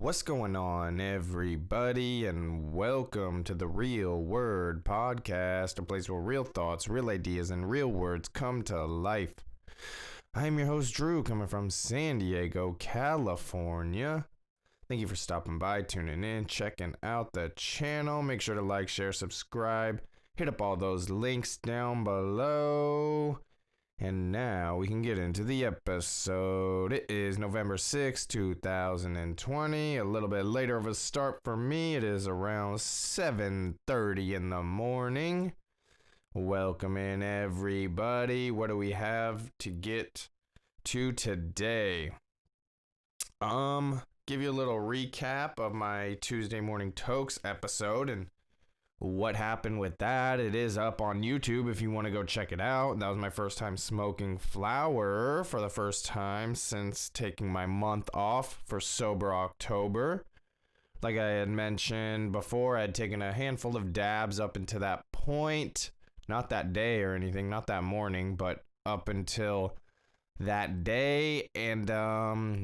What's going on, everybody, and welcome to the Real Word Podcast, a place where real thoughts, real ideas, and real words come to life. I'm your host, Drew, coming from San Diego, California. Thank you for stopping by, tuning in, checking out the channel. Make sure to like, share, subscribe. Hit up all those links down below. And now we can get into the episode. It is November 6th, 2020. A little bit later of a start for me. It is around 7:30 in the morning. Welcome in, everybody. What do we have to get to today? Give you a little recap of my Tuesday Morning Tokes episode and what happened with that. It is up on YouTube if you want to go check it out. That was my first time smoking flower for the first time since taking my month off for Sober October. Like I had mentioned before, I had taken a handful of dabs up until that point. Not that day or anything, not that morning, but up until that day. And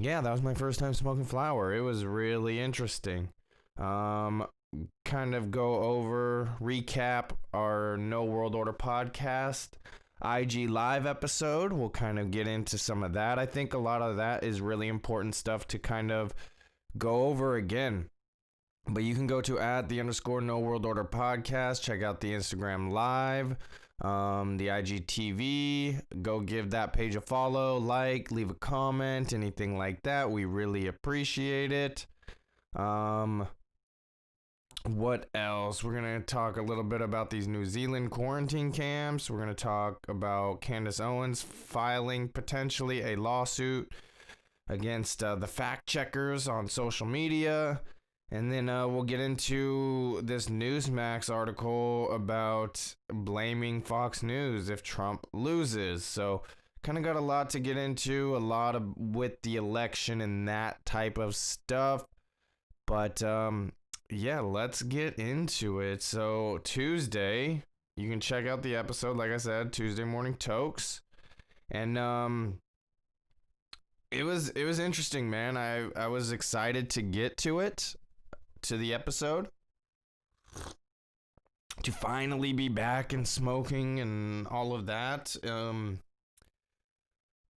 yeah, that was my first time smoking flower. It was really interesting. Kind of go over, recap our No World Order podcast IG live episode. We'll kind of get into some of that. I think a lot of that is really important stuff to kind of go over again. But you can go to @the_No World Order podcast. Check out the Instagram live, the IGTV. Go give that page a follow, like, leave a comment, anything like that. We really appreciate it. What else? We're going to talk a little bit about these New Zealand quarantine camps. We're going to talk about Candace Owens filing potentially a lawsuit against the fact checkers on social media. And then we'll get into this Newsmax article about blaming Fox News if Trump loses. So kind of got a lot to get into, a lot of with the election and that type of stuff. But yeah, let's get into it. So Tuesday, you can check out the episode, like I said, Tuesday Morning Tokes. And it was interesting, man. I was excited to get to it, to the episode, to finally be back and smoking and all of that.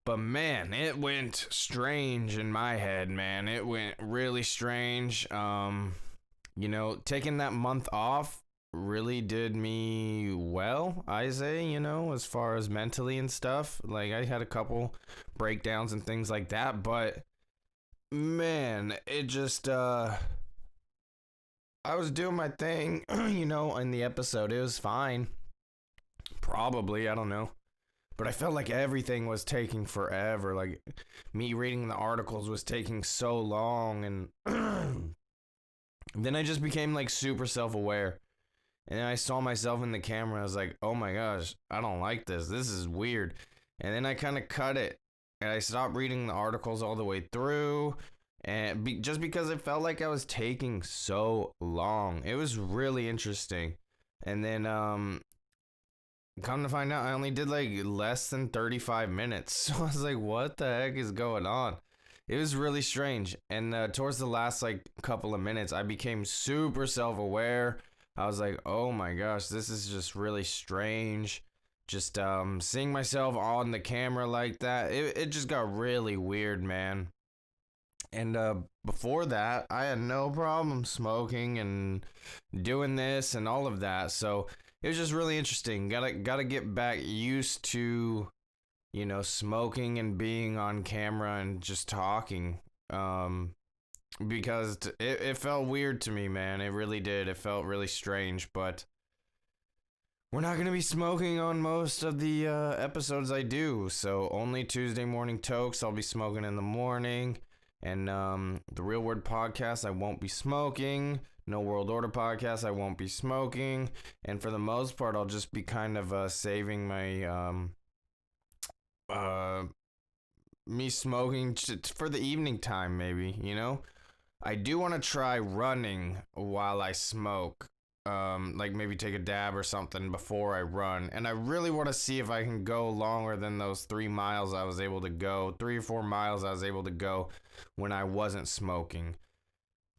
But man, it went strange in my head, man. It went really strange. Taking that month off really did me well, I say, as far as mentally and stuff. Like, I had a couple breakdowns and things like that, but man, it just, I was doing my thing, in the episode. It was fine. Probably, I don't know. But I felt like everything was taking forever. Like, me reading the articles was taking so long, and then I just became like super self-aware. And then I saw myself in the camera. I was like, oh my gosh, I don't like this. This is weird. And then I kind of cut it. And I stopped reading the articles all the way through. And just because it felt like I was taking so long. It was really interesting. And then come to find out, I only did like less than 35 minutes. So I was like, what the heck is going on? It was really strange. And towards the last like couple of minutes, I became super self-aware. I was like, oh my gosh, this is just really strange. Just seeing myself on the camera like that, it just got really weird, man. And before that, I had no problem smoking and doing this and all of that. So it was just really interesting. Gotta get back used to smoking and being on camera and just talking, because it felt weird to me, man. It really did. It felt really strange, but we're not going to be smoking on most of the episodes I do, so only Tuesday Morning Tokes, I'll be smoking in the morning, and the Real Word Podcast, I won't be smoking. No World Order Podcast, I won't be smoking, and for the most part, I'll just be kind of saving my me smoking for the evening time, maybe, I do want to try running while I smoke, like maybe take a dab or something before I run, and I really want to see if I can go longer than those 3 miles I was able to go, 3 or 4 miles I was able to go when I wasn't smoking.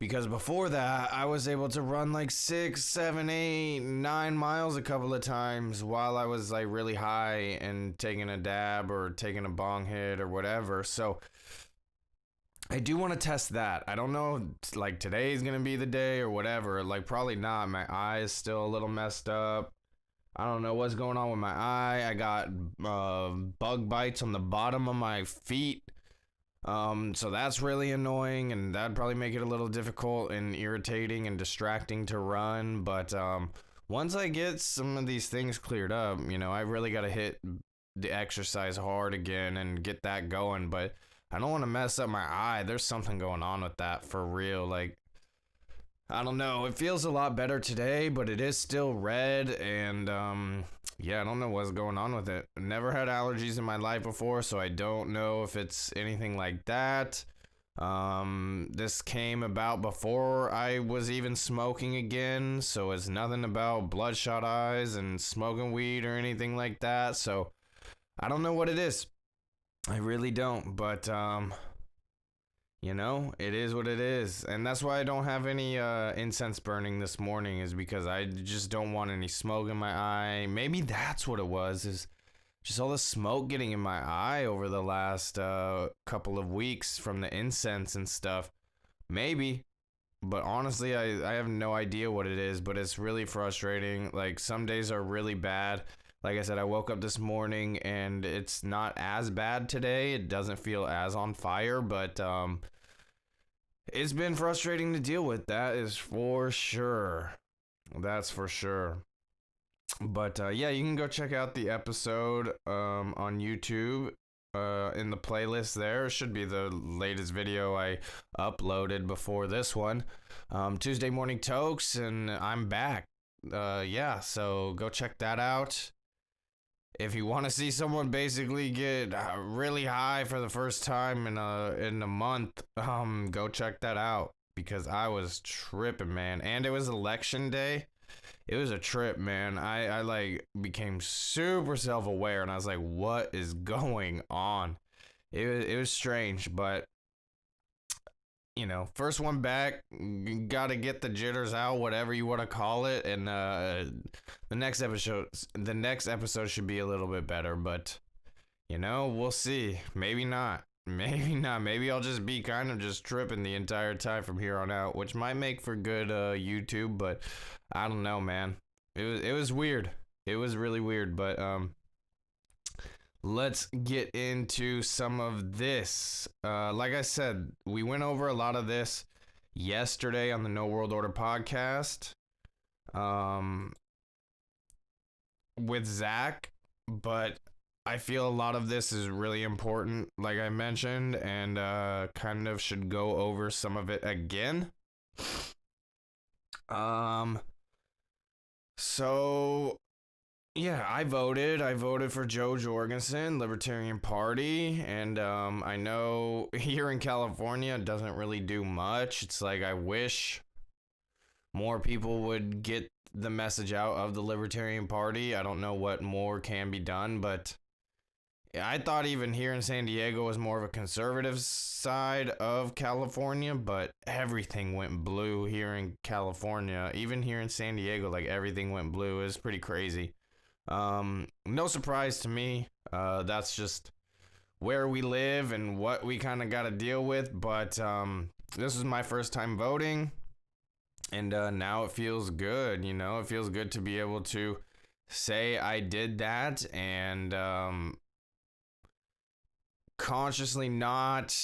Because before that, I was able to run like 6, 7, 8, 9 miles a couple of times while I was like really high and taking a dab or taking a bong hit or whatever. So I do want to test that. I don't know, like today's going to be the day or whatever. Like, probably not. My eye is still a little messed up. I don't know what's going on with my eye. I got bug bites on the bottom of my feet. So that's really annoying, and that'd probably make it a little difficult and irritating and distracting to run. But once I get some of these things cleared up, I really got to hit the exercise hard again and get that going. But I don't want to mess up my eye. There's something going on with that for real. Like, I don't know. It feels a lot better today, but it is still red. And yeah, I don't know what's going on with it. Never had allergies in my life before, so I don't know if it's anything like that. This came about before I was even smoking again, so it's nothing about bloodshot eyes and smoking weed or anything like that. So I don't know what it is. I really don't, but it is what it is. And that's why I don't have any incense burning this morning, is because I just don't want any smoke in my eye. Maybe that's what it was, is just all the smoke getting in my eye over the last couple of weeks from the incense and stuff. Maybe. But honestly, I have no idea what it is, but it's really frustrating. Like, some days are really bad. Like I said, I woke up this morning and it's not as bad today. It doesn't feel as on fire, but it's been frustrating to deal with. That is for sure. That's for sure. But yeah, you can go check out the episode on YouTube in the playlist there. It should be the latest video I uploaded before this one. Tuesday Morning Tokes, and I'm back. Yeah, so go check that out. If you want to see someone basically get really high for the first time in a month, go check that out, because I was tripping, man. And it was election day. It was a trip, man. I like became super self-aware, and I was like, what is going on? It was strange, but first one back, gotta get the jitters out, whatever you want to call it, and the next episode should be a little bit better, but we'll see. Maybe not. Maybe I'll just be kind of just tripping the entire time from here on out, which might make for good YouTube, but I don't know, man. It was weird. It was really weird, but let's get into some of this. Like I said, we went over a lot of this yesterday on the No World Order podcast with Zach, but I feel a lot of this is really important, like I mentioned, and kind of should go over some of it again. So yeah, I voted. I voted for Joe Jorgensen, Libertarian Party, and I know here in California it doesn't really do much. It's like, I wish more people would get the message out of the Libertarian Party. I don't know what more can be done, but I thought even here in San Diego was more of a conservative side of California, but everything went blue here in California. Even here in San Diego, like, everything went blue. It was pretty crazy. No surprise to me. That's just where we live and what we kind of got to deal with. But this was my first time voting, and now it feels good. It feels good to be able to say I did that, and consciously not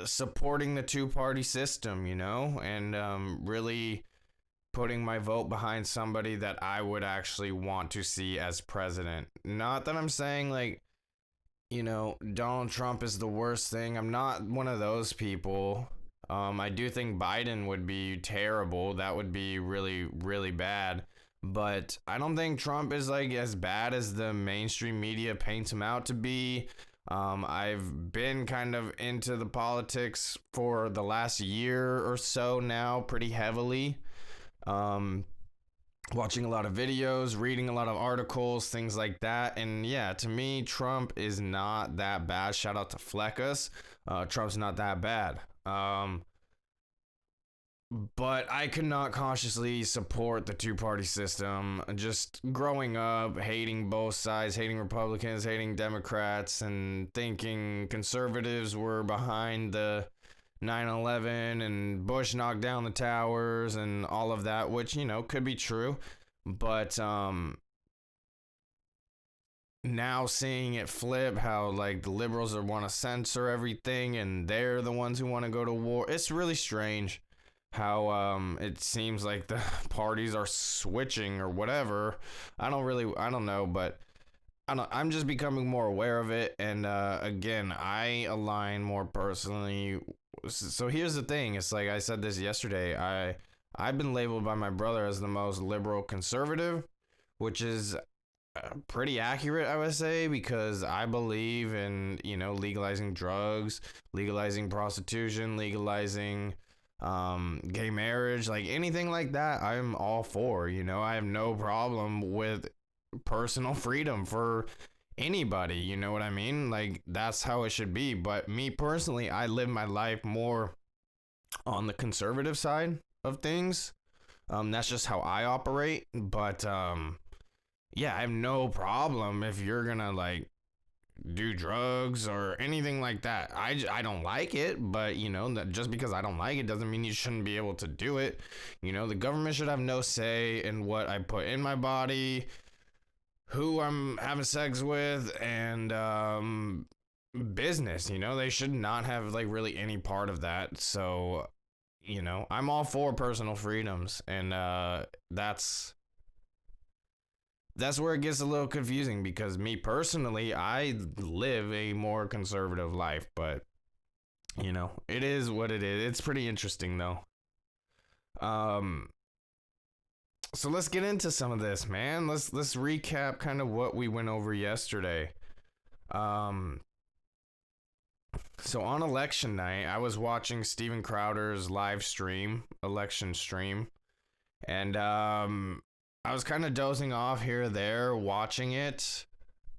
supporting the two-party system, and really putting my vote behind somebody that I would actually want to see as president. Not that I'm saying, like, Donald Trump is the worst thing. I'm not one of those people. I do think Biden would be terrible. That would be really, really bad. But I don't think Trump is, like, as bad as the mainstream media paints him out to be. I've been kind of into the politics for the last year or so now, pretty heavily. Watching a lot of videos, reading a lot of articles, things like that. And yeah, to me, Trump is not that bad. Shout out to Fleckus. Trump's not that bad. but I could not cautiously support the two-party system. Just growing up, hating both sides, hating Republicans, hating Democrats, and thinking conservatives were behind the 9/11 and Bush knocked down the towers and all of that, which, could be true. But now seeing it flip, how like the liberals want to censor everything and they're the ones who want to go to war. It's really strange how it seems like the parties are switching or whatever. I don't know, but I'm just becoming more aware of it. And again, I align more personally. So here's the thing. It's like I said this yesterday. I've been labeled by my brother as the most liberal conservative, which is pretty accurate, I would say, because I believe in, legalizing drugs, legalizing prostitution, legalizing gay marriage, like anything like that. I'm all for. I have no problem with personal freedom for anybody, you know what I mean? Like that's how it should be. But me personally, I live my life more on the conservative side of things. That's just how I operate. But yeah, I have no problem if you're gonna like do drugs or anything like that. I don't like it, but that just because I don't like it doesn't mean you shouldn't be able to do it. The government should have no say in what I put in my body, who I'm having sex with, and business. They should not have like really any part of that. So I'm all for personal freedoms, and that's where it gets a little confusing, because me personally, I live a more conservative life, but it is what it is. It's pretty interesting though. Um so let's get into some of this, man. Let's recap kind of what we went over yesterday. Um so on election night, I was watching Steven Crowder's election stream, and I was kind of dozing off here or there watching it.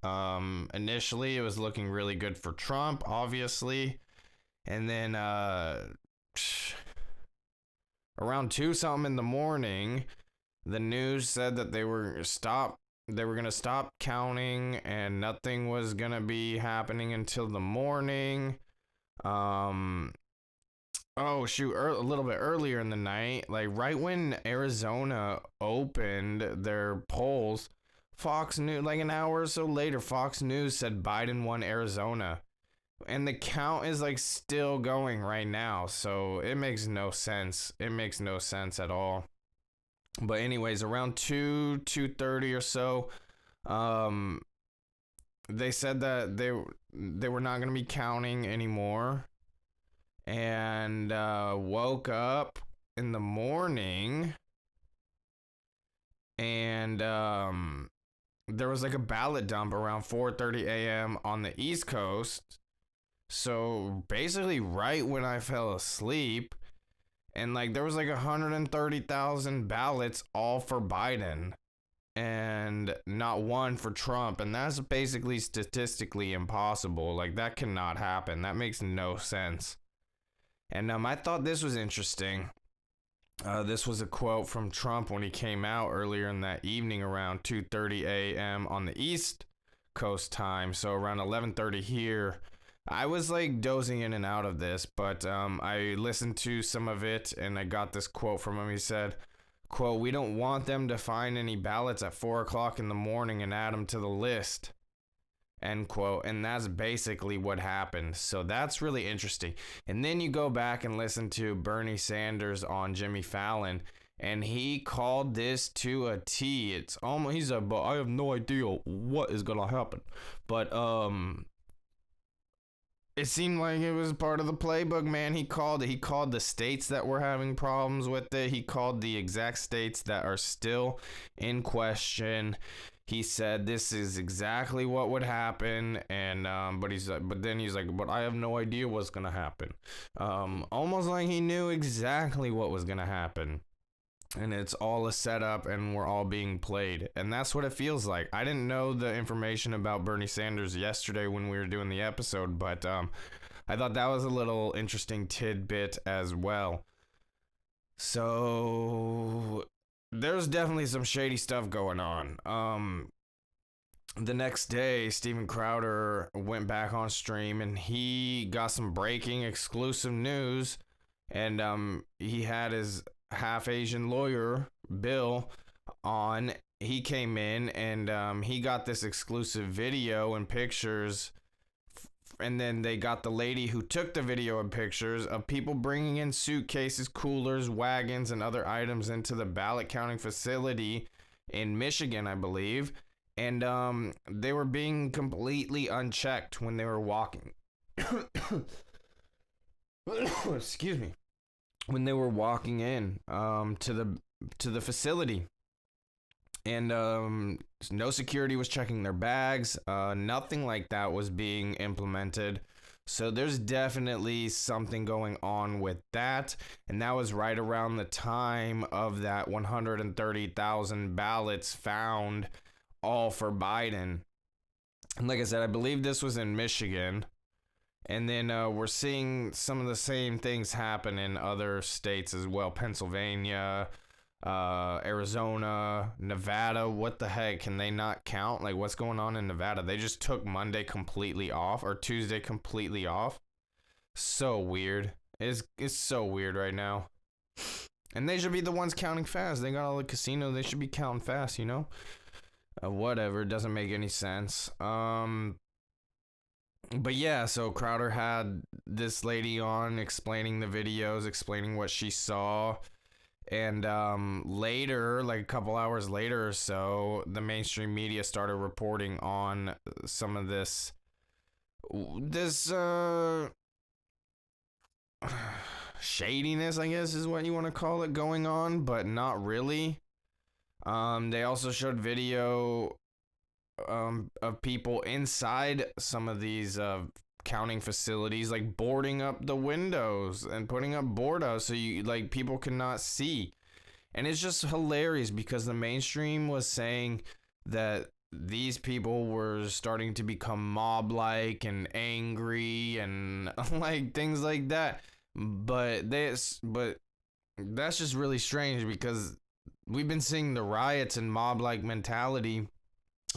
Initially, it was looking really good for Trump, obviously. And then around 2 something in the morning, the news said that they were going to stop counting and nothing was going to be happening until the morning. Oh shoot, a little bit earlier in the night, like right when Arizona opened their polls, Fox News, like an hour or so later, Fox News said Biden won Arizona. And the count is like still going right now, so it makes no sense. It makes no sense at all. But anyways, around 2:30 or so, um they said that they were not going to be counting anymore, and woke up in the morning, and there was like a ballot dump around 4:30 a.m. on the East Coast. So basically right when I fell asleep, and like there was like 130,000 ballots all for Biden and not one for Trump, and that's basically statistically impossible. Like that cannot happen. That makes no sense. And I thought this was interesting. This was a quote from Trump when he came out earlier in that evening around 2:30 a.m. on the East Coast time, so around 11:30 here. I was like dozing in and out of this, but I listened to some of it and I got this quote from him. He said, quote, "We don't want them to find any ballots at 4 o'clock in the morning and add them to the list." End quote. And that's basically what happened. So that's really interesting. And then you go back and listen to Bernie Sanders on Jimmy Fallon, and he called this to a T. It's almost, he said, "But I have no idea what is gonna happen." But it seemed like it was part of the playbook, man. He called it. He called the states that were having problems with it. He called the exact states that are still in question. He said this is exactly what would happen, and but then he's like, "But I have no idea what's gonna happen." Almost like he knew exactly what was gonna happen, and it's all a setup, and we're all being played, and that's what it feels like. I didn't know the information about Bernie Sanders yesterday when we were doing the episode, but I thought that was a little interesting tidbit as well. So there's definitely some shady stuff going on. The next day, Steven Crowder went back on stream and he got some breaking exclusive news. And he had his half Asian lawyer, Bill, on. He came in and he got this exclusive video and pictures. And then they got the lady who took the video and pictures of people bringing in suitcases, coolers, wagons, and other items into the ballot counting facility in Michigan, I believe. And they were being completely unchecked when they were walking. Excuse me. When they were walking in to the facility. And no security was checking their bags. Nothing like that was being implemented. So there's definitely something going on with that. And that was right around the time of that 130,000 ballots found, all for Biden. And like I said, I believe this was in Michigan. And then we're seeing some of the same things happen in other states as well. Pennsylvania, Arizona, Nevada. What the heck? Can they not count? Like, what's going on in Nevada? They just took Monday completely off, or Tuesday completely off. So weird. It's so weird right now. And they should be the ones counting fast. They got all the casinos. They should be counting fast, you know? Whatever. It doesn't make any sense. But yeah, so Crowder had this lady on explaining the videos, explaining what she saw. And later, like a couple hours later or so, the mainstream media started reporting on some of this shadiness, I guess is what you want to call it, going on, but not really. They also showed video of people inside some of these counting facilities, like boarding up the windows and putting up board so you like people cannot see. And it's just hilarious because the mainstream was saying that these people were starting to become mob-like and angry and like things like that. But that's just really strange because we've been seeing the riots and mob-like mentality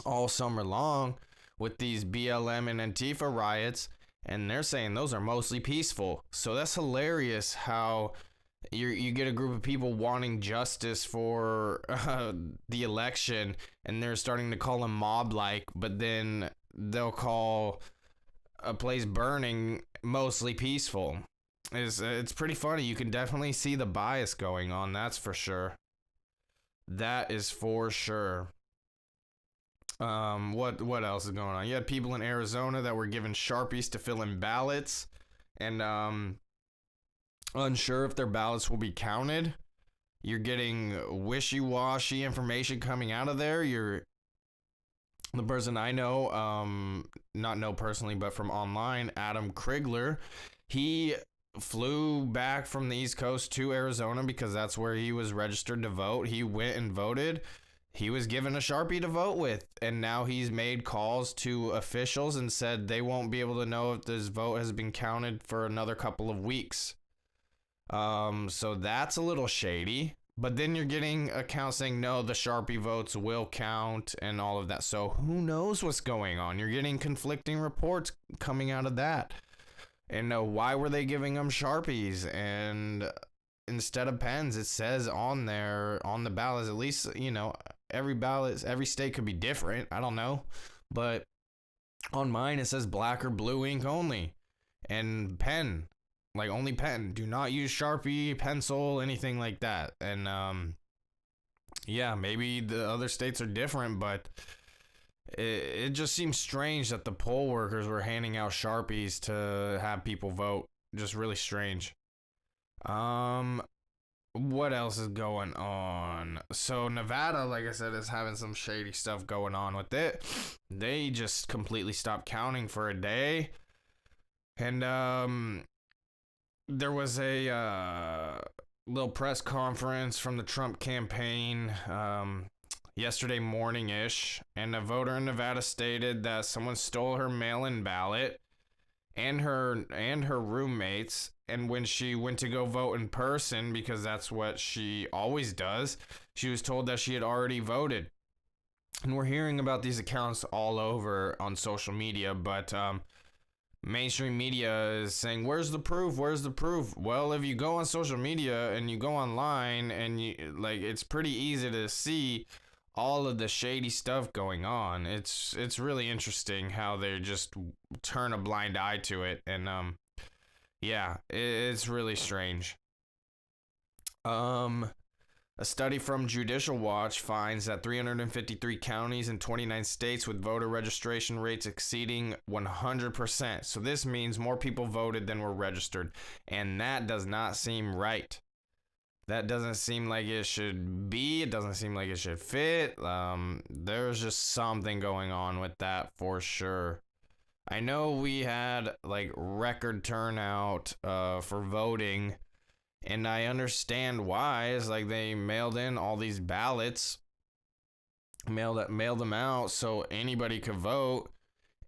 all summer long with these BLM and Antifa riots, and they're saying those are mostly peaceful. So that's hilarious how you get a group of people wanting justice for the election, and they're starting to call them mob-like, but then they'll call a place burning mostly peaceful. It's pretty funny. You can definitely see the bias going on, that's for sure. That is for sure. What else is going on? You had people in Arizona that were given Sharpies to fill in ballots, and unsure if their ballots will be counted. You're getting wishy-washy information coming out of there. The person I know, not know personally, but from online, Adam Krigler, he flew back from the East Coast to Arizona because that's where he was registered to vote. He went and voted. He was given a Sharpie to vote with, and now he's made calls to officials and said they won't be able to know if this vote has been counted for another couple of weeks. So that's a little shady. But then you're getting accounts saying, no, the Sharpie votes will count and all of that. So who knows what's going on? You're getting conflicting reports coming out of that. And why were they giving them Sharpies? And instead of pens, it says on there, on the ballots, at least, every ballot, every state could be different. I don't know. But on mine, it says black or blue ink only. And pen. Like, only pen. Do not use Sharpie, pencil, anything like that. And, yeah, maybe the other states are different, but it just seems strange that the poll workers were handing out Sharpies to have people vote. Just really strange. What else is going on? So Nevada, like I said, is having some shady stuff going on with it. They just completely stopped counting for a day. And, there was a little press conference from the Trump campaign yesterday morning-ish, and a voter in Nevada stated that someone stole her mail-in ballot, and her roommates. And when she went to go vote in person, because that's what she always does, she was told that she had already voted. And we're hearing about these accounts all over on social media, but mainstream media is saying, where's the proof, where's the proof? Well, if you go on social media and you go online, and you, like, it's pretty easy to see all of the shady stuff going on. It's really interesting how they just turn a blind eye to it. And yeah, it's really strange. A study from Judicial Watch finds that 353 counties in 29 states with voter registration rates exceeding 100%. So this means more people voted than were registered. And that does not seem right. That doesn't seem like it should be. It doesn't seem like it should fit. There's just something going on with that for sure. I know we had like record turnout for voting, and I understand why. It's like they mailed in all these ballots, mailed them out so anybody could vote.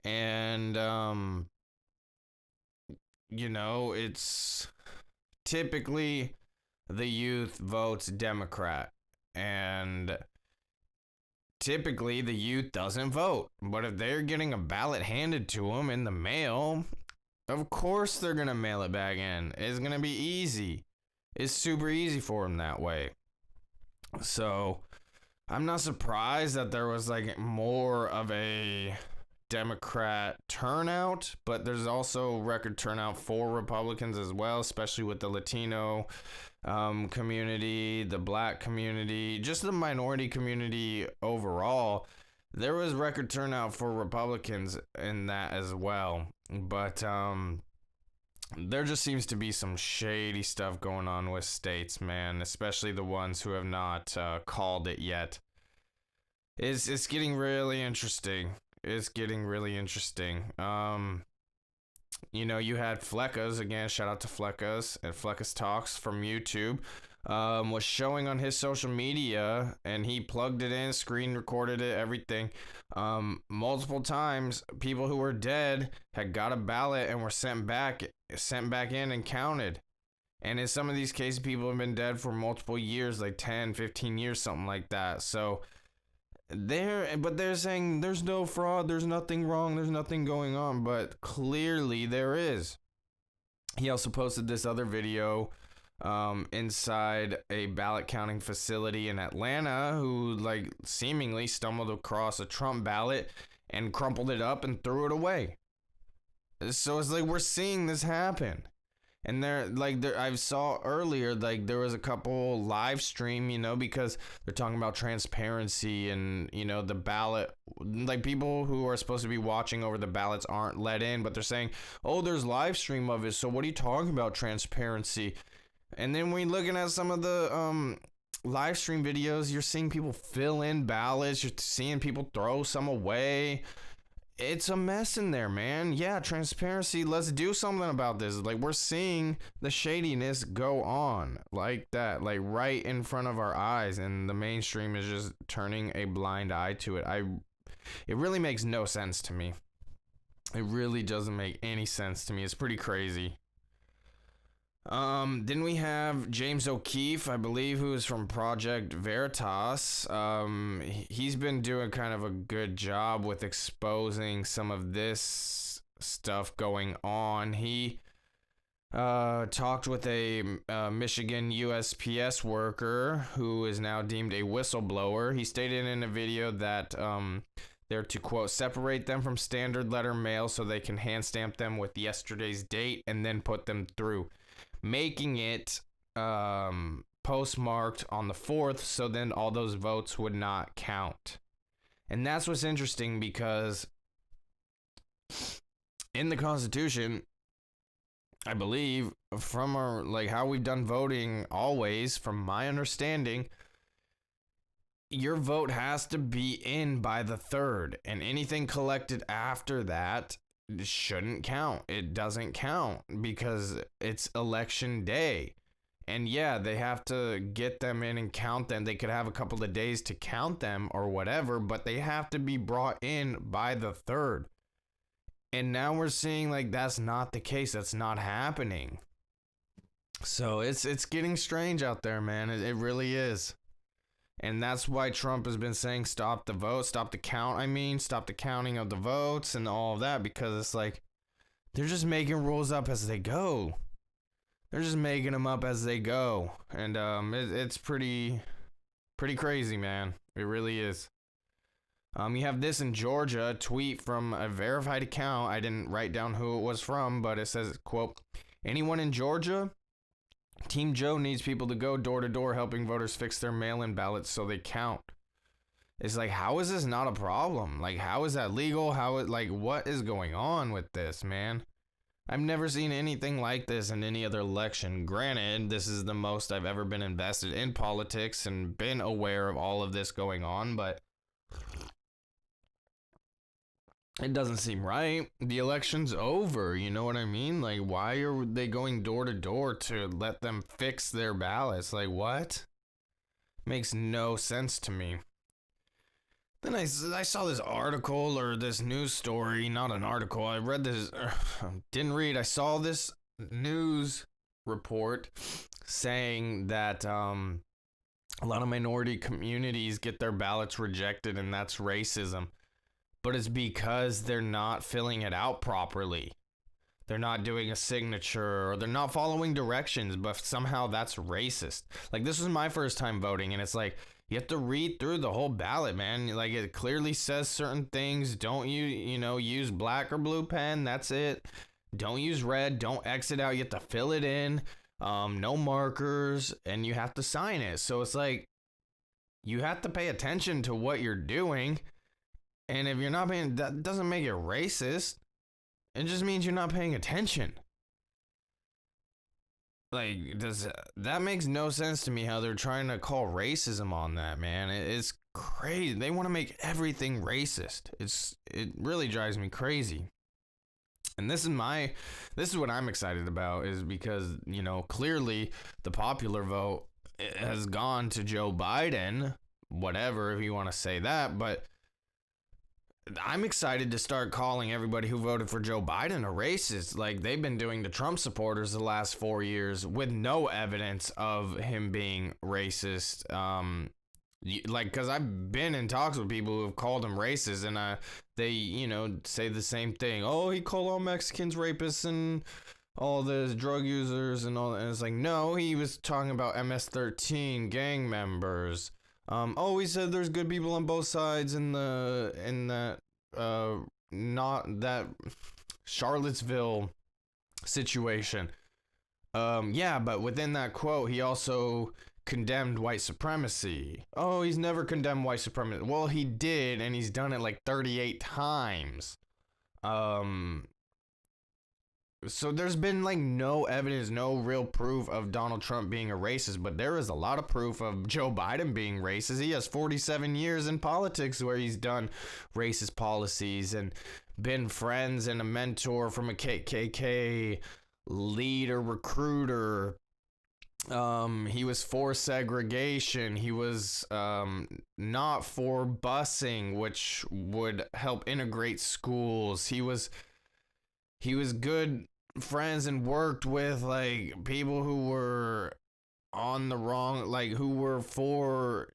And it's typically the youth votes Democrat, and typically the youth doesn't vote. But if they're getting a ballot handed to them in the mail, of course they're gonna mail it back in. It's gonna be easy. It's super easy for them that way. So I'm not surprised that there was like more of a Democrat turnout, but there's also record turnout for Republicans as well, especially with the Latino community, the black community, just the minority community overall. There was record turnout for Republicans in that as well. But there just seems to be some shady stuff going on with states, man, especially the ones who have not called it yet. It's getting really interesting. It's getting really interesting. You had Fleckas, again, shout out to Fleckas and Fleckas Talks from YouTube, was showing on his social media, and he plugged it in, screen recorded it, everything. Multiple times, people who were dead had got a ballot and were sent back in and counted. And in some of these cases, people have been dead for multiple years, like 10, 15 years, something like that. So they're saying there's no fraud, there's nothing wrong, there's nothing going on, but clearly there is. He also posted this other video inside a ballot counting facility in Atlanta, who like seemingly stumbled across a Trump ballot and crumpled it up and threw it away. So it's like we're seeing this happen. And I saw earlier, like there was a couple live stream, because they're talking about transparency and, the ballot, like people who are supposed to be watching over the ballots aren't let in, but they're saying, oh, there's live stream of it. So what are you talking about, transparency? And then when you're looking at some of the live stream videos, you're seeing people fill in ballots. You're seeing people throw some away. It's a mess in there, man. Yeah, transparency. Let's do something about this. Like, we're seeing the shadiness go on like that, like right in front of our eyes, and the mainstream is just turning a blind eye to it. It really makes no sense to me. It really doesn't make any sense to me. It's pretty crazy. Then we have James O'Keefe, I believe, who is from Project Veritas. He's been doing kind of a good job with exposing some of this stuff going on. He talked with a Michigan USPS worker who is now deemed a whistleblower. He stated in a video that they're to, quote, separate them from standard letter mail so they can hand stamp them with yesterday's date and then put them through, making it postmarked on the 4th, so then all those votes would not count. And that's what's interesting, because in the Constitution, I believe, from our, like, how we've done voting always, from my understanding, your vote has to be in by the 3rd, and anything collected after that shouldn't count. It doesn't count because it's election day. And yeah, they have to get them in and count them. They could have a couple of days to count them or whatever, but they have to be brought in by the 3rd. And now we're seeing like that's not the case. That's not happening. So it's getting strange out there, man. It really is. And that's why Trump has been saying stop the vote, stop the count. I mean, stop the counting of the votes and all of that, because it's like they're just making rules up as they go. They're just making them up as they go. And it's pretty crazy, man. It really is. You have this in Georgia, a tweet from a verified account. I didn't write down who it was from, but it says, quote, anyone in Georgia? Team Joe needs people to go door to door helping voters fix their mail-in ballots so they count. It's like, how is this not a problem? Like, how is that legal? What is going on with this, man? I've never seen anything like this in any other election. Granted, this is the most I've ever been invested in politics and been aware of all of this going on, but it doesn't seem right. The election's over, you know what I mean? Like, why are they going door to door to let them fix their ballots? Like, what? Makes no sense to me. Then I saw this article or this news story, not an article. I read this, didn't read. I saw this news report saying that a lot of minority communities get their ballots rejected, and that's racism. But it's because they're not filling it out properly. They're not doing a signature, or they're not following directions, but somehow that's racist. Like, this was my first time voting, and it's like, you have to read through the whole ballot, man. Like, it clearly says certain things. Don't use black or blue pen. That's it. Don't use red. Don't exit out. You have to fill it in. No markers, and you have to sign it. So it's like, you have to pay attention to what you're doing. And if you're not paying, that doesn't make it racist. It just means you're not paying attention. Like, that makes no sense to me how they're trying to call racism on that, man. It's crazy. They want to make everything racist. It really drives me crazy. And this is what I'm excited about, is because, clearly the popular vote has gone to Joe Biden, whatever, if you want to say that, but I'm excited to start calling everybody who voted for Joe Biden a racist, like they've been doing to Trump supporters the last 4 years with no evidence of him being racist. Because I've been in talks with people who have called him racist, and they, say the same thing. Oh, he called all Mexicans rapists and all the drug users and all that. And it's like, no, he was talking about MS-13 gang members. He said there's good people on both sides in that not that Charlottesville situation. But within that quote, he also condemned white supremacy. Oh, he's never condemned white supremacy. Well, he did, and he's done it like 38 times. So there's been like no evidence, no real proof of Donald Trump being a racist, but there is a lot of proof of Joe Biden being racist. He has 47 years in politics where he's done racist policies and been friends and a mentor from a KKK leader, recruiter. He was for segregation. He was not for busing, which would help integrate schools. He was good friends and worked with like people who were on the wrong, like who were for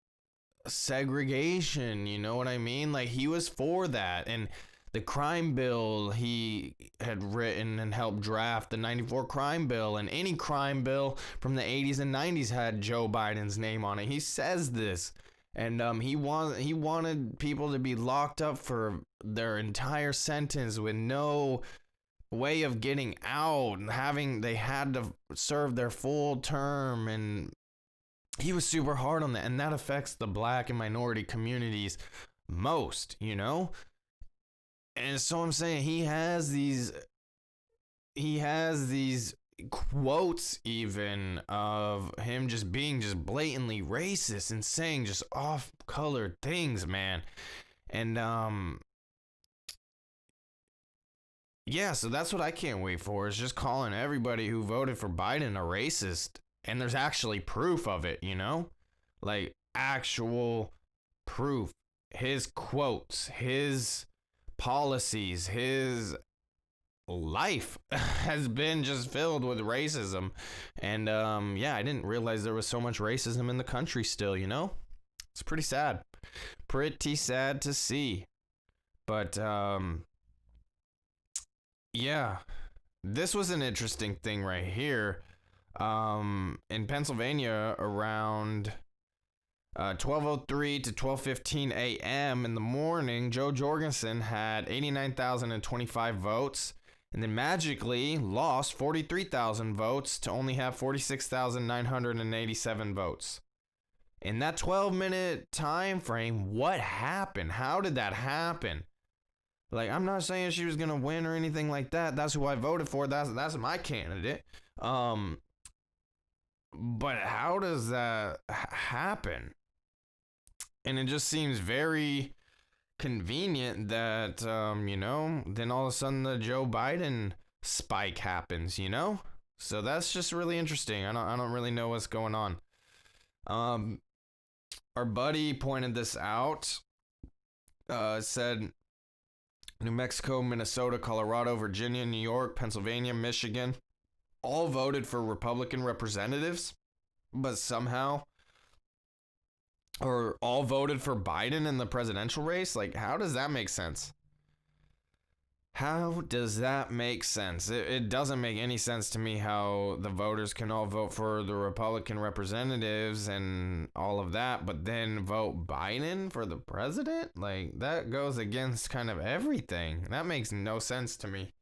segregation, you know what I mean? Like, he was for that. And the crime bill he had written and helped draft, the 94 crime bill, and any crime bill from the 80s and 90s had Joe Biden's name on it. He says this. And he wanted people to be locked up for their entire sentence with no way of getting out, and they had to serve their full term, and he was super hard on that, and that affects the black and minority communities most, and so I'm saying he has these quotes even of him just being just blatantly racist and saying just off-colored things, man. And yeah, so that's what I can't wait for, is just calling everybody who voted for Biden a racist. And there's actually proof of it, like actual proof. His quotes, his policies, his life has been just filled with racism. And yeah, I didn't realize there was so much racism in the country still, you know? It's pretty sad. Pretty sad to see. But yeah, this was an interesting thing right here. In Pennsylvania around 12:03 to 12:15 a.m. in the morning, Joe Jorgensen had 89,025 votes, and then magically lost 43,000 votes to only have 46,987 votes. In that 12-minute time frame, what happened? How did that happen? Like, I'm not saying she was gonna win or anything like that. That's who I voted for. That's my candidate. But how does that happen? And it just seems very convenient that then all of a sudden the Joe Biden spike happens, you know? So that's just really interesting. I don't really know what's going on. Our buddy pointed this out. Said New Mexico, Minnesota, Colorado, Virginia, New York, Pennsylvania, Michigan all voted for Republican representatives, but somehow, or all voted for Biden in the presidential race. Like, how does that make sense? How does that make sense? It doesn't make any sense to me how the voters can all vote for the Republican representatives and all of that, but then vote Biden for the president? Like, that goes against kind of everything. That makes no sense to me.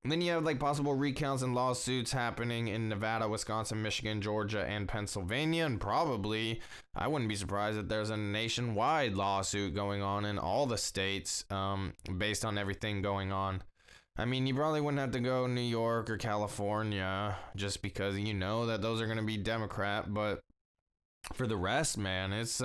Then you have like possible recounts and lawsuits happening in Nevada, Wisconsin, Michigan, Georgia, and Pennsylvania. And probably, I wouldn't be surprised if there's a nationwide lawsuit going on in all the states based on everything going on. I mean, you probably wouldn't have to go New York or California just because you know that those are going to be Democrat. But for the rest, man, it's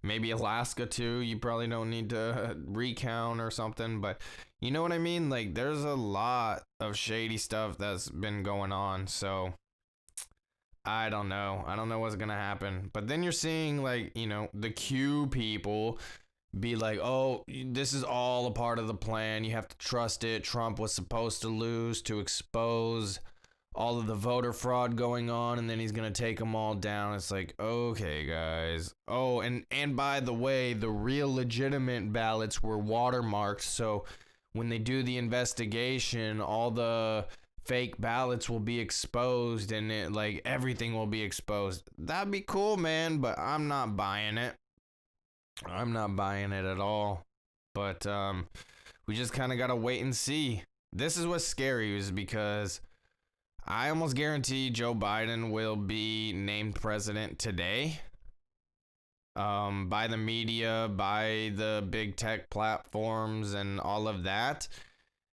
maybe Alaska too. You probably don't need to recount or something, but you know what I mean? Like, there's a lot of shady stuff that's been going on. So I don't know. I don't know what's going to happen. But then you're seeing, like, the Q people be like, oh, this is all a part of the plan. You have to trust it. Trump was supposed to lose to expose all of the voter fraud going on, and then he's going to take them all down. It's like, okay, guys. Oh, and by the way, the real legitimate ballots were watermarked, so when they do the investigation, all the fake ballots will be exposed, and everything will be exposed. That'd be cool, man, but I'm not buying it. I'm not buying it at all. But we just kind of got to wait and see. This is what's scary, is because I almost guarantee Joe Biden will be named president today. By the media, by the big tech platforms and all of that.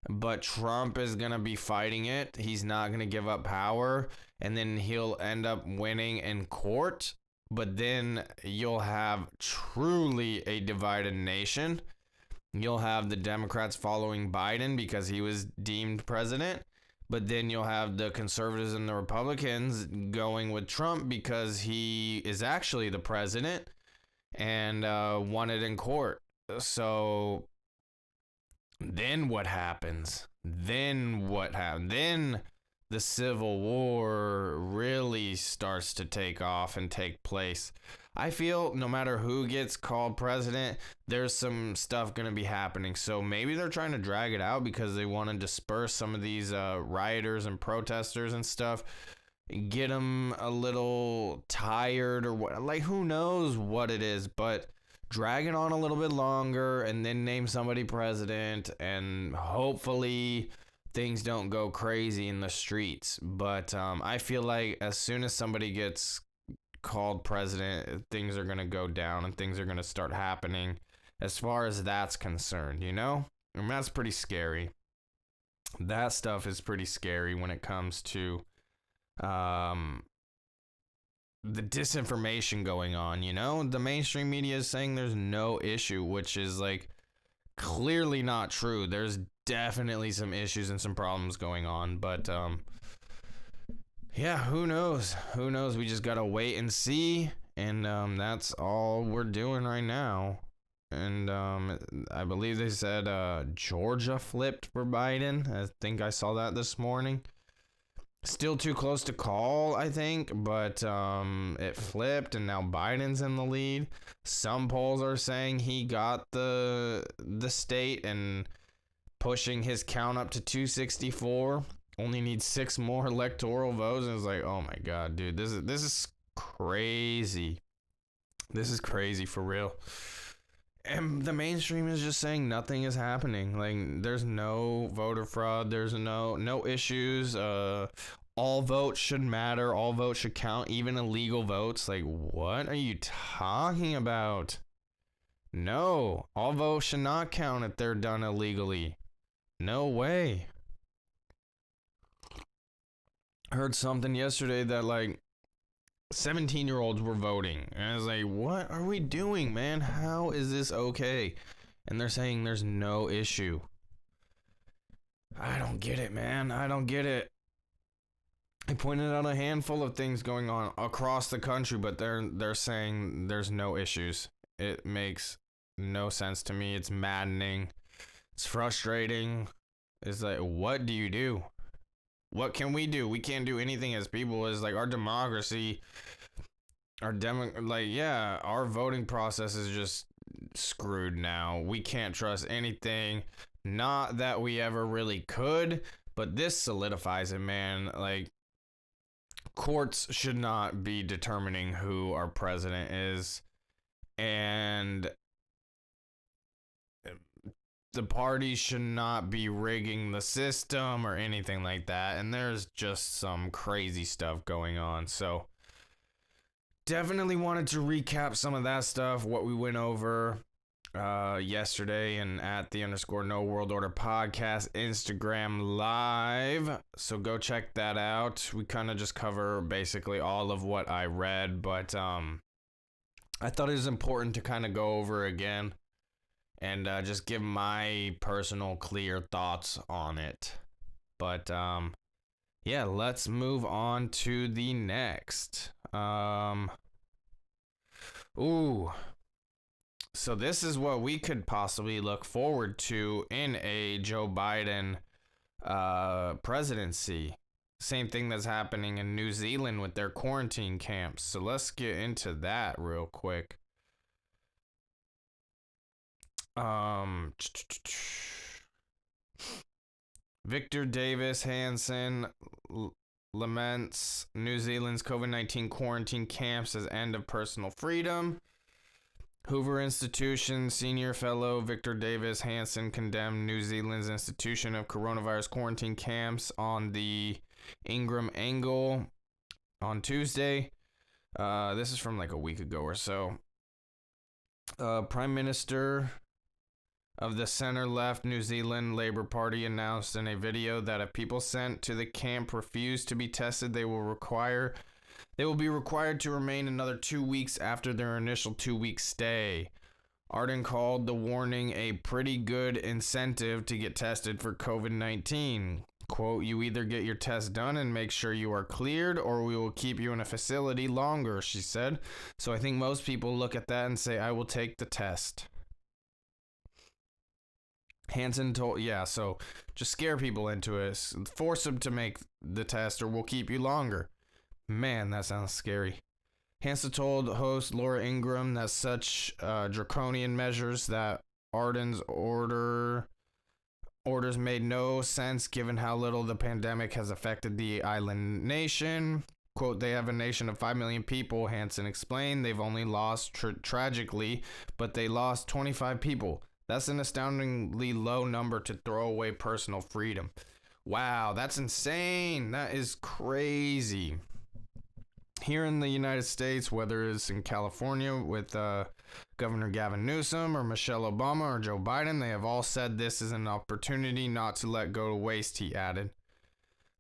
But Trump is going to be fighting it. He's not going to give up power. And then he'll end up winning in court. But then you'll have truly a divided nation. You'll have the Democrats following Biden because he was deemed president. But then you'll have the conservatives and the Republicans going with Trump because he is actually the president and won it in court. So then what happens? Then the Civil War really starts to take off and take place. I feel no matter who gets called president, there's some stuff going to be happening. So maybe they're trying to drag it out because they want to disperse some of these rioters and protesters and stuff. Get them a little tired or what, like, who knows what it is, but drag it on a little bit longer and then name somebody president, and hopefully things don't go crazy in the streets. But I feel like as soon as somebody gets called president, things are going to go down and things are going to start happening as far as that's concerned, you know? And that's pretty scary. That stuff is pretty scary when it comes to the disinformation going on, you know? The mainstream media is saying there's no issue, which is like clearly not true. There's definitely some issues and some problems going on, but yeah, who knows? Who knows? We just gotta wait and see, and that's all we're doing right now. And I believe they said Georgia flipped for Biden. I think I saw that this morning. Still too close to call, I think, but it flipped and now Biden's in the lead. Some polls are saying he got the state and pushing his count up to 264. Only needs 6 more electoral votes, and it's like, oh my god, dude, this is crazy. This is crazy for real. And the mainstream is just saying nothing is happening. Like, there's no voter fraud. There's no issues. All votes should matter. All votes should count, even illegal votes. Like, what are you talking about? No, all votes should not count if they're done illegally. No way. I heard something yesterday that, like, 17-year-olds were voting. And I was like, what are we doing, man? How is this okay? And they're saying there's no issue. I don't get it, man. I don't get it. I pointed out a handful of things going on across the country, but they're saying there's no issues. It makes no sense to me. It's maddening. It's frustrating. It's like, what do you do? What can we do? We can't do anything as people. It's like our democracy, our voting process is just screwed now. We can't trust anything. Not that we ever really could, but this solidifies it, man. Like, courts should not be determining who our president is, and the parties should not be rigging the system or anything like that. And there's just some crazy stuff going on. So definitely wanted to recap some of that stuff, what we went over yesterday, and at the _No World Order podcast Instagram live. So go check that out. We kind of just cover basically all of what I read, but I thought it was important to kind of go over again and just give my personal clear thoughts on it. But yeah, let's move on to the next. So this is what we could possibly look forward to in a Joe Biden presidency. Same thing that's happening in New Zealand with their quarantine camps. So let's get into that real quick. Victor Davis Hansen laments New Zealand's COVID-19 quarantine camps as end of personal freedom. Hoover Institution senior fellow Victor Davis Hansen condemned New Zealand's institution of coronavirus quarantine camps on the Ingram Angle on Tuesday. This is from like a week ago or so. Prime Minister of the center-left New Zealand Labour Party announced in a video that if people sent to the camp refuse to be tested, they will be required to remain another 2 weeks after their initial 2-week stay. Arden called the warning a pretty good incentive to get tested for COVID-19. Quote, you either get your test done and make sure you are cleared, or we will keep you in a facility longer, she said. So I think most people look at that and say, I will take the test. Hansen told, so just scare people into it. Force them to make the test or we'll keep you longer. Man, that sounds scary. Hansen told host Laura Ingram that such draconian measures that Arden's orders made no sense given how little the pandemic has affected the island nation. Quote, they have a nation of 5 million people, Hansen explained. They've only lost, tragically, but they lost 25 people. That's an astoundingly low number to throw away personal freedom. Wow, that's insane. That is crazy. Here in the United States, whether it's in California with Governor Gavin Newsom or Michelle Obama or Joe Biden, they have all said this is an opportunity not to let go to waste, he added.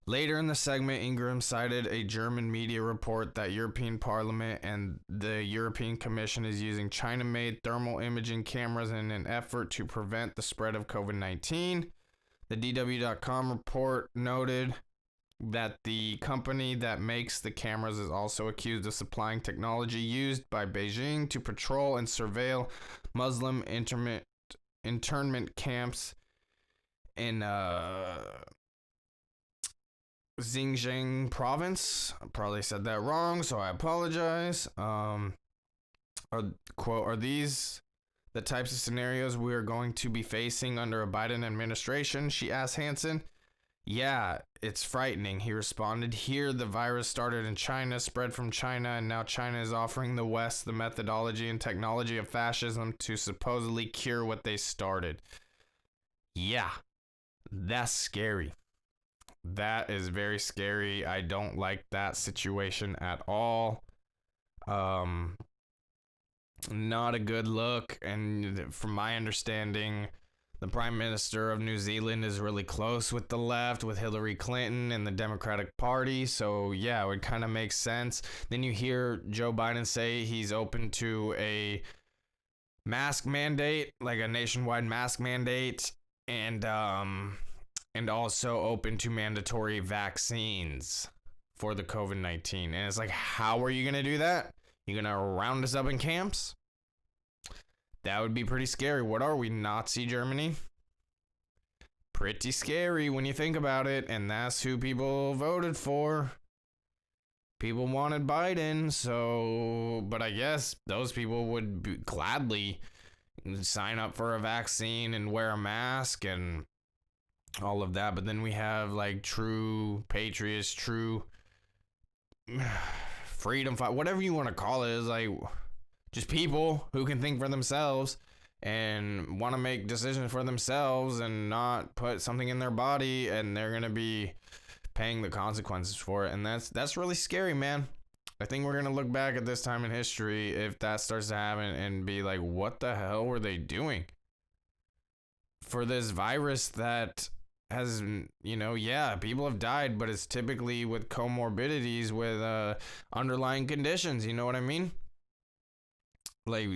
Later in the segment, Ingram cited a German media report that European Parliament and the European Commission is using China-made thermal imaging cameras in an effort to prevent the spread of COVID-19. The DW.com report noted that the company that makes the cameras is also accused of supplying technology used by Beijing to patrol and surveil Muslim internment camps in Xinjiang province. I probably said that wrong, so I apologize. Are these the types of scenarios we are going to be facing under a Biden administration? She asked Hansen. Yeah, it's frightening, he responded. Here, the virus started in China, spread from China, and now China is offering the West the methodology and technology of fascism to supposedly cure what they started. Yeah, that's scary. That is very scary. I don't like that situation at all. Not a good look. And from my understanding, the Prime Minister of New Zealand is really close with the left, with Hillary Clinton and the Democratic Party. So, yeah, it would kind of make sense. Then you hear Joe Biden say he's open to a mask mandate, like a nationwide mask mandate, and also open to mandatory vaccines for the COVID-19. And it's like, how are you going to do that? You're going to round us up in camps? That would be pretty scary. What are we, Nazi Germany? Pretty scary when you think about it, and that's who people voted for. People wanted Biden, but I guess those people would gladly sign up for a vaccine and wear a mask and all of that. But then we have like true patriots, true freedom fight, whatever you want to call it, is like just people who can think for themselves and want to make decisions for themselves and not put something in their body, and they're going to be paying the consequences for it. And that's really scary, man. I think we're going to look back at this time in history if that starts to happen and be like, what the hell were they doing for this virus that has, people have died, but it's typically with comorbidities, with underlying conditions, you know what I mean? Like,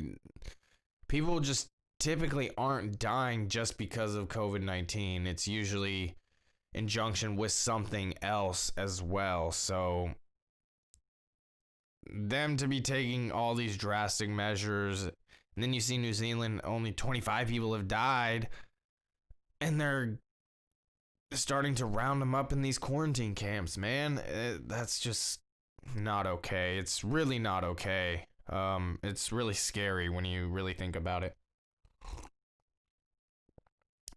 people just typically aren't dying just because of COVID-19. It's usually in junction with something else as well. So them to be taking all these drastic measures, and then you see New Zealand, only 25 people have died, and they're starting to round them up in these quarantine camps, man. That's just not okay. It's really not okay. It's really scary when you really think about it.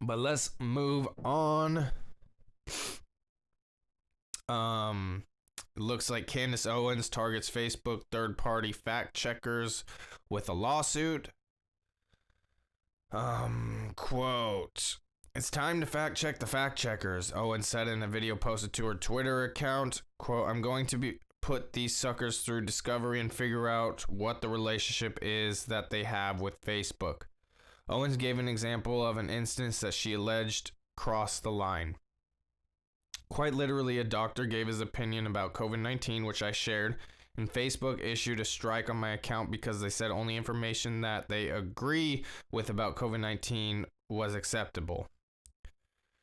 But let's move on. It looks like Candace Owens targets Facebook third-party fact checkers with a lawsuit. Quote, "It's time to fact check the fact checkers," Owens said in a video posted to her Twitter account. Quote, "I'm going to put these suckers through discovery and figure out what the relationship is that they have with Facebook." Owens gave an example of an instance that she alleged crossed the line. Quite literally, a doctor gave his opinion about COVID-19, which I shared, and Facebook issued a strike on my account because they said only information that they agree with about COVID-19 was acceptable.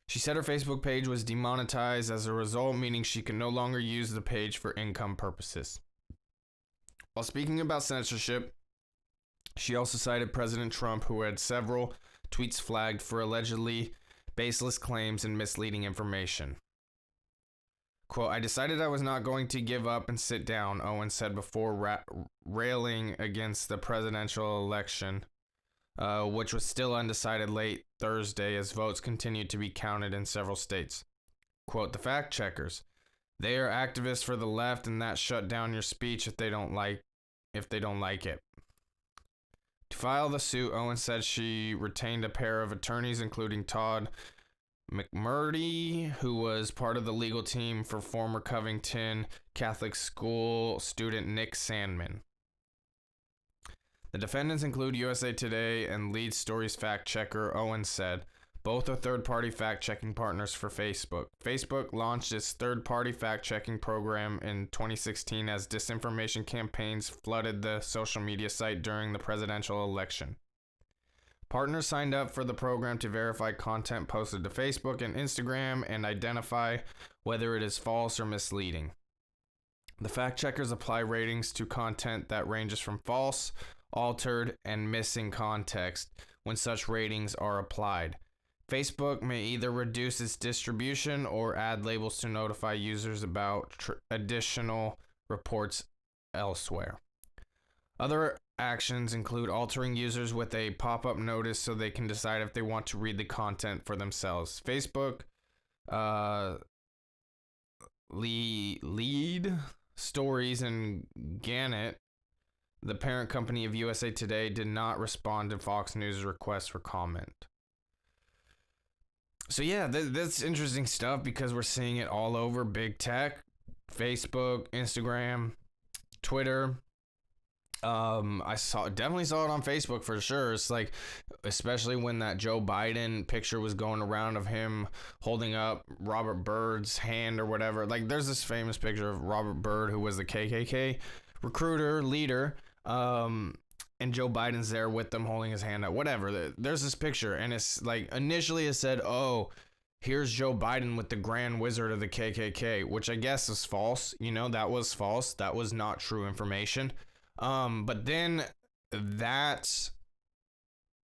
She said her Facebook page was demonetized as a result, meaning she can no longer use the page for income purposes. While speaking about censorship, she also cited President Trump, who had several tweets flagged for allegedly baseless claims and misleading information. Quote, "I decided I was not going to give up and sit down," Owens said before railing against the presidential election, which was still undecided late Thursday as votes continued to be counted in several states. Quote, "The fact checkers, they are activists for the left, and that shut down your speech if they don't like it." To file the suit, Owens said she retained a pair of attorneys, including Todd McMurdy, who was part of the legal team for former Covington Catholic School student Nick Sandman. The defendants include USA Today and Lead Stories fact checker, Owens said. Both are third-party fact-checking partners for Facebook. Facebook launched its third-party fact-checking program in 2016 as disinformation campaigns flooded the social media site during the presidential election. Partners signed up for the program to verify content posted to Facebook and Instagram and identify whether it is false or misleading. The fact checkers apply ratings to content that ranges from false, altered, and missing context when such ratings are applied. Facebook may either reduce its distribution or add labels to notify users about additional reports elsewhere. Other actions include altering users with a pop-up notice so they can decide if they want to read the content for themselves. Facebook lead stories and Gannett, the parent company of USA Today, did not respond to Fox News' request for comment. So yeah, that's interesting stuff because we're seeing it all over big tech, Facebook, Instagram, Twitter. I definitely saw it on Facebook for sure. It's like, especially when that Joe Biden picture was going around of him holding up Robert Byrd's hand or whatever. Like, there's this famous picture of Robert Byrd, who was the KKK recruiter leader, and Joe Biden's there with them holding his hand up. Whatever. There's this picture, and it's like, initially it said, "Oh, here's Joe Biden with the Grand Wizard of the KKK," which I guess is false. You know, that was false. That was not true information. But then that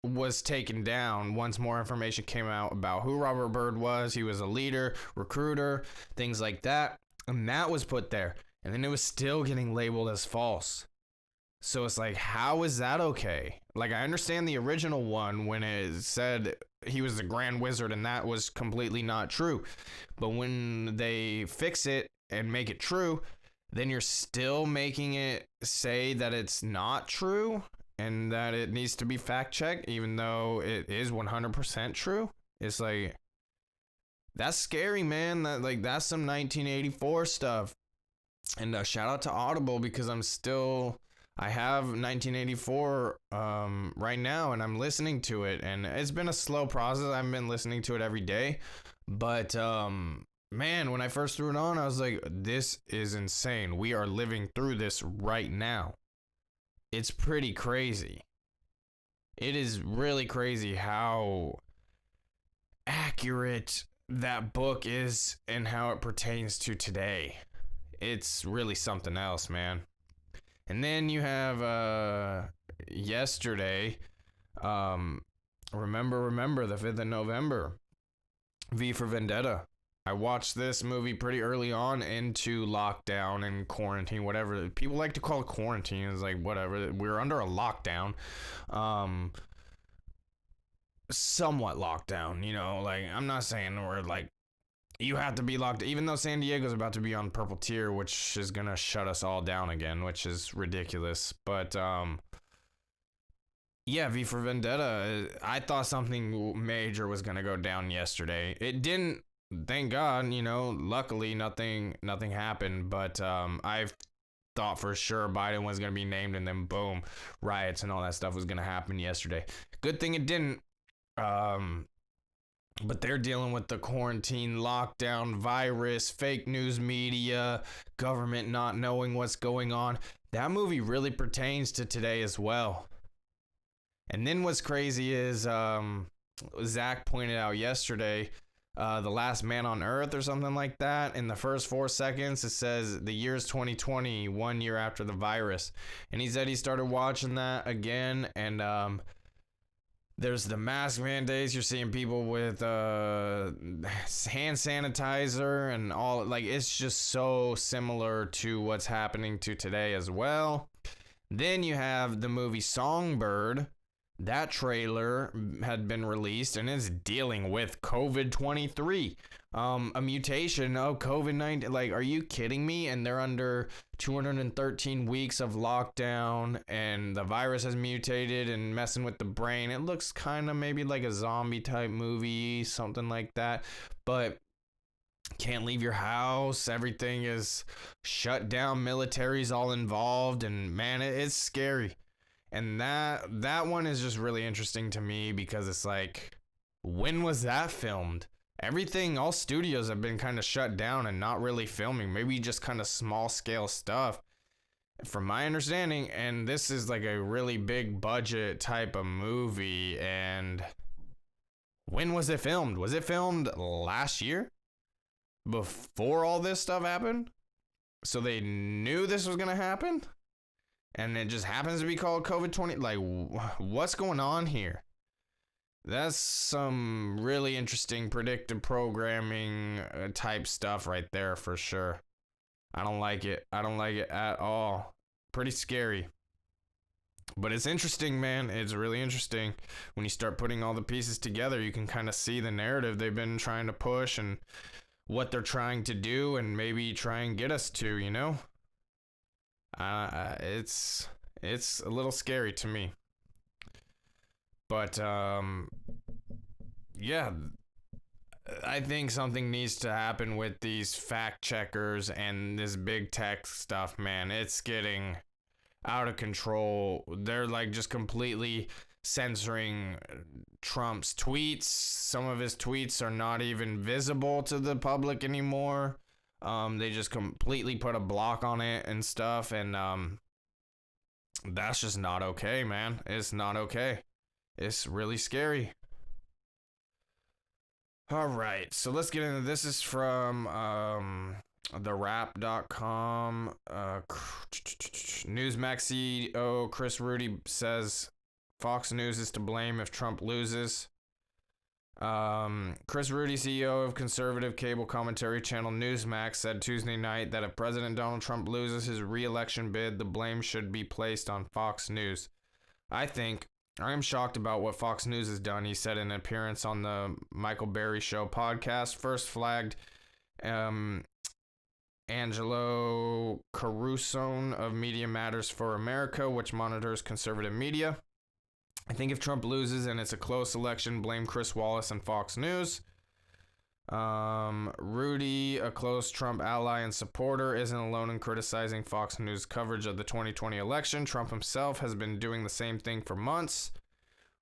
was taken down once more information came out about who Robert Byrd was. He was a leader, recruiter, things like that. And that was put there. And then it was still getting labeled as false. So it's like, how is that okay? Like, I understand the original one when it said he was the Grand Wizard and that was completely not true. But when they fix it and make it true, then you're still making it say that it's not true and that it needs to be fact checked, even though it is 100% true. It's like, that's scary, man. That's some 1984 stuff. And shout out to Audible, because I have 1984 right now, and I'm listening to it, and it's been a slow process. I've been listening to it every day, but man, when I first threw it on, I was like, this is insane. We are living through this right now. It's pretty crazy. It is really crazy how accurate that book is and how it pertains to today. It's really something else, man. And then you have yesterday, remember the 5th of November, V for Vendetta. I watched this movie pretty early on into lockdown and quarantine, whatever. People like to call it quarantine. It's like, whatever. We're under a lockdown. Somewhat lockdown, you know. Like, I'm not saying we're like, you have to be locked, even though San Diego's about to be on purple tier, which is going to shut us all down again, which is ridiculous. But, yeah, V for Vendetta, I thought something major was going to go down yesterday. It didn't. Thank God, you know, luckily nothing happened, but I thought for sure Biden was going to be named, and then boom, riots and all that stuff was going to happen yesterday. Good thing it didn't. But they're dealing with the quarantine, lockdown, virus, fake news media, government not knowing what's going on. That movie really pertains to today as well. And then what's crazy is Zach pointed out yesterday, The Last Man on Earth or something like that. In the first 4 seconds, it says the year's 2020, 1 year after the virus. And he said he started watching that again, and there's the mask mandates. You're seeing people with hand sanitizer and all. Like, it's just so similar to what's happening to today as well. Then you have the movie Songbird. That trailer had been released and is dealing with COVID-23, a mutation of COVID-19. Like, are you kidding me? And they're under 213 weeks of lockdown, and the virus has mutated and messing with the brain. It looks kind of maybe like a zombie type movie, something like that. But can't leave your house. Everything is shut down. Military's all involved, and man, it's scary. And that one is just really interesting to me because it's like, when was that filmed? Everything, all studios have been kind of shut down and not really filming. Maybe just kind of small scale stuff, from my understanding. And this is like a really big budget type of movie. And when was it filmed? Was it filmed last year? before all this stuff happened? So they knew this was going to happen? And it just happens to be called COVID-20? Like, what's going on here? That's some really interesting predictive programming type stuff right there for sure. I don't like it. I don't like it at all. Pretty scary. But it's interesting, man. It's really interesting. When you start putting all the pieces together, you can kind of see the narrative they've been trying to push and what they're trying to do and maybe try and get us to, you know? It's a little scary to me. But, yeah, I think something needs to happen with these fact checkers and this big tech stuff, man. It's getting out of control. They're like just completely censoring Trump's tweets. Some of his tweets are not even visible to the public anymore. They just completely put a block on it and stuff, and that's just not okay, man. It's not okay. It's really scary. All right, so let's get into this. Is from therap.com. Newsmax CEO Chris Rudy says Fox News is to blame if Trump loses. Chris Rudy, CEO of conservative cable commentary channel Newsmax, said Tuesday night that if President Donald Trump loses his re-election bid, the blame should be placed on Fox News. I am shocked about what Fox News has done, he said in an appearance on the Michael Berry Show podcast. First flagged Angelo Carusone of Media Matters for America, which monitors conservative media. I think if Trump loses and it's a close election, blame Chris Wallace and Fox News. Rudy, a close Trump ally and supporter, isn't alone in criticizing Fox News coverage of the 2020 election. Trump himself has been doing the same thing for months.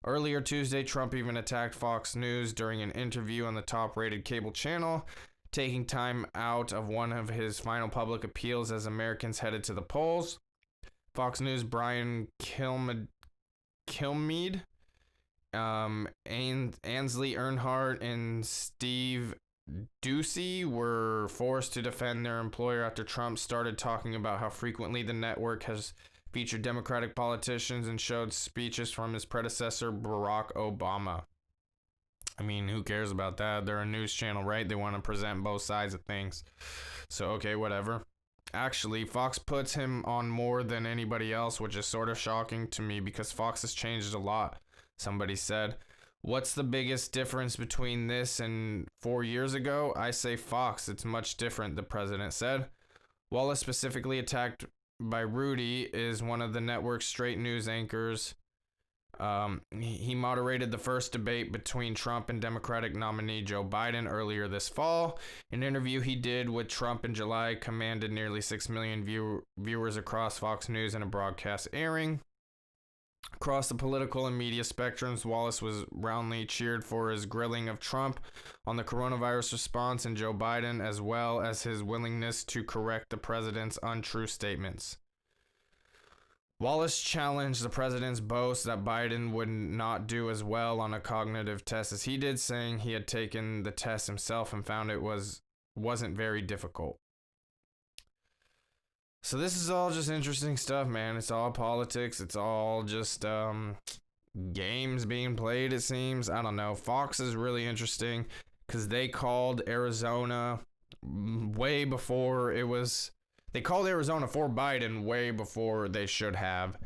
Earlier Tuesday, Trump even attacked Fox News during an interview on the top-rated cable channel, taking time out of one of his final public appeals as Americans headed to the polls. Fox News' Brian Kilmeade, Ainsley Earnhardt, and Steve Doocy were forced to defend their employer after Trump started talking about how frequently the network has featured Democratic politicians and showed speeches from his predecessor, Barack Obama. I mean, who cares about that? They're a news channel, right? They want to present both sides of things. So, okay, whatever. Actually, Fox puts him on more than anybody else, which is sort of shocking to me because Fox has changed a lot, somebody said. What's the biggest difference between this and 4 years ago? I say Fox. It's much different, the president said. Wallace, specifically attacked by Rudy, is one of the network's straight news anchors. He moderated the first debate between Trump and Democratic nominee Joe Biden earlier this fall. An interview he did with Trump in July commanded nearly 6 million viewers across Fox News in a broadcast airing. Across the political and media spectrums, Wallace was roundly cheered for his grilling of Trump on the coronavirus response and Joe Biden, as well as his willingness to correct the president's untrue statements. Wallace challenged the president's boast that Biden would not do as well on a cognitive test as he did, saying he had taken the test himself and found it wasn't very difficult. So this is all just interesting stuff, man. It's all politics. It's all just games being played, it seems. I don't know. Fox is really interesting because they called Arizona way before it was... They called Arizona for Biden way before they should have.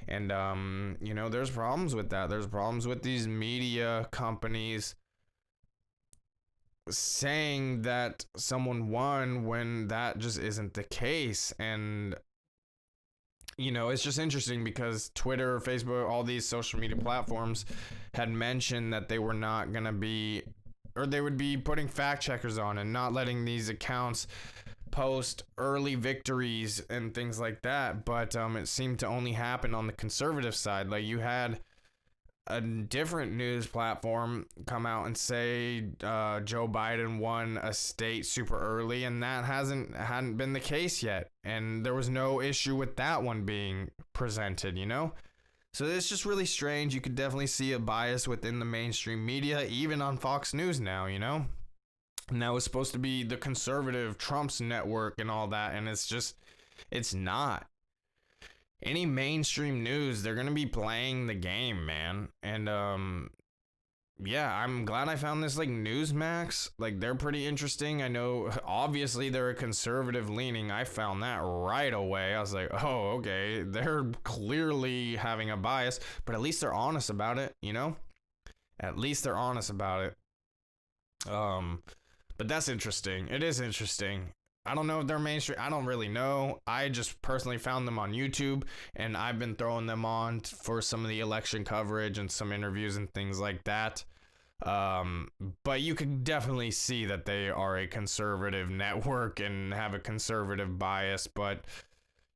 And, there's problems with that. There's problems with these media companies saying that someone won when that just isn't the case. And, it's just interesting because Twitter, Facebook, all these social media platforms had mentioned that they were not going to be, or they would be putting fact checkers on and not letting these accounts post early victories and things like that, but it seemed to only happen on the conservative side. Like, you had a different news platform come out and say Joe Biden won a state super early, and that hadn't been the case yet, and there was no issue with that one being presented, So it's just really strange. You could definitely see a bias within the mainstream media, even on Fox News now, And that was supposed to be the conservative Trump's network and all that. And it's not. Any mainstream news, they're going to be playing the game, man. And, yeah, I'm glad I found this, like, Newsmax. Like, they're pretty interesting. I know, obviously, they're a conservative leaning. I found that right away. I was like, oh, okay. They're clearly having a bias, but at least they're honest about it, you know? At least they're honest about it. But that's interesting. It is interesting. I don't know if they're mainstream. I don't really know. I just personally found them on YouTube, and I've been throwing them on for some of the election coverage and some interviews and things like that. But you can definitely see that they are a conservative network and have a conservative bias. But,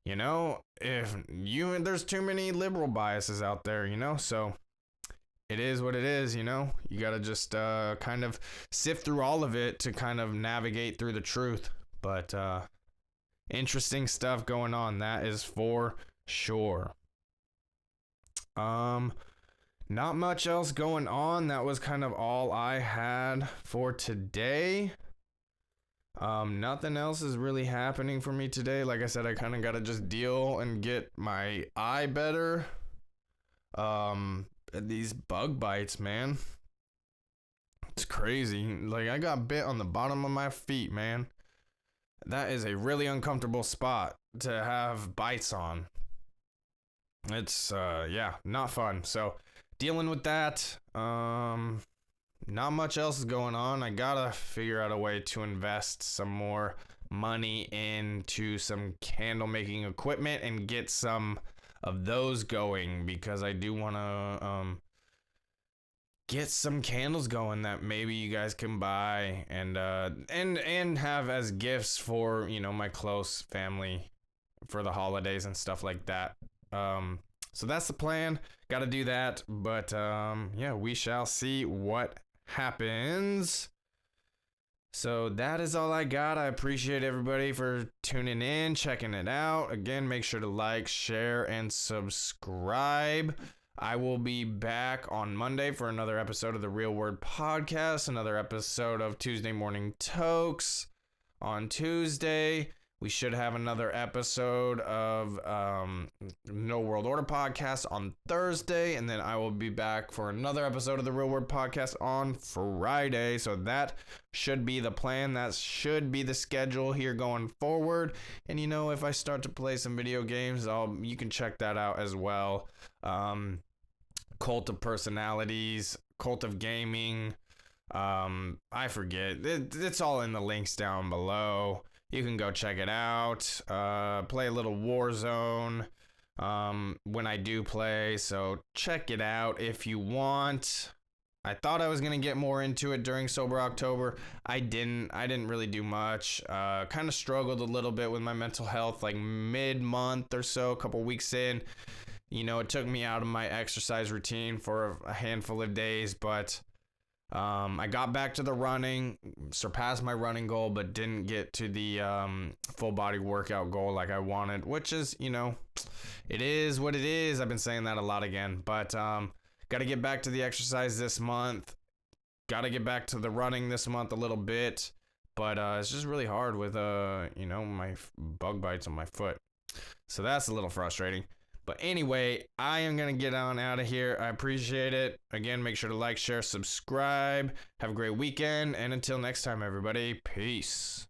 you know, there's too many liberal biases out there, you know, so it is what it is, you know. You got to just kind of sift through all of it to kind of navigate through the truth. But interesting stuff going on, that is for sure. Not much else going on. That was kind of all I had for today. Nothing else is really happening for me today. Like I said, I kind of got to just deal and get my eye better. These bug bites, man. It's crazy. Like, I got bit on the bottom of my feet, man. That is a really uncomfortable spot to have bites on. It's, yeah, not fun. So, dealing with that. Not much else is going on. I gotta figure out a way to invest some more money into some candle making equipment and get some of those going, because I do want to get some candles going that maybe you guys can buy and have as gifts for, you know, my close family for the holidays and stuff like that. So that's the plan. Got to do that, but yeah, we shall see what happens. So that is all I got. I appreciate everybody for tuning in, checking it out. Again, make sure to like, share, and subscribe. I will be back on Monday for another episode of the Real Word Podcast, another episode of Tuesday Morning Tokes on Tuesday. We should have another episode of No World Order Podcast on Thursday, and then I will be back for another episode of the Real Word Podcast on Friday. So that should be the plan. That should be the schedule here going forward. And, you know, if I start to play some video games, you can check that out as well. Cult of Personalities, Cult of Gaming. I forget. It's all in the links down below. You can go check it out. Play a little Warzone when I do play. So check it out if you want. I thought I was going to get more into it during Sober October. I didn't really do much. Kind of struggled a little bit with my mental health, like mid-month or so, a couple weeks in. You know, it took me out of my exercise routine for a handful of days, but I got back to the running, surpassed my running goal, but didn't get to the full body workout goal like I wanted, which is, you know, it is what it is. I've been saying that a lot again, but got to get back to the exercise this month. Got to get back to the running this month a little bit, but it's just really hard with, you know, my bug bites on my foot. So that's a little frustrating. But anyway, I am going to get on out of here. I appreciate it. Again, make sure to like, share, subscribe. Have a great weekend. And until next time, everybody, peace.